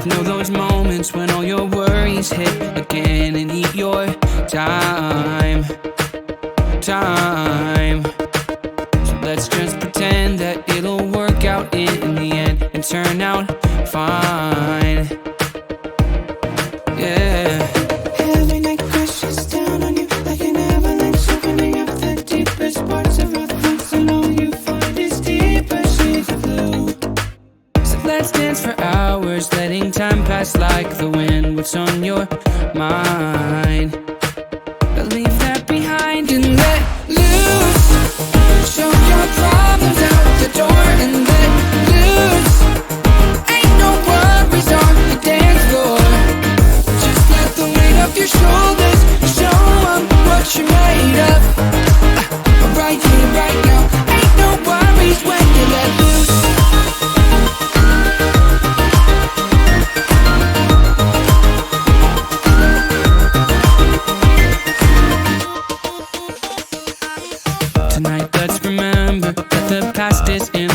Know those moments when all your worries hit again and eat your time. So let's just pretend that it'll work out in the end and turn out fine. Yeah. Every night crashes down on you like an avalanche, opening up the deepest parts of our thoughts, and all you find is deeper shades of blue. So let's dance for hours, letting time pass like the wind. What's on your mind? But leave that behind and let loose. Show your problems out the door and let loose. Ain't no worries on the dance floor. Just let the weight off your shoulders. Show 'em what you're made of. Right here, right now. Ain't no worries when you let loose. Tonight let's remember that the past is in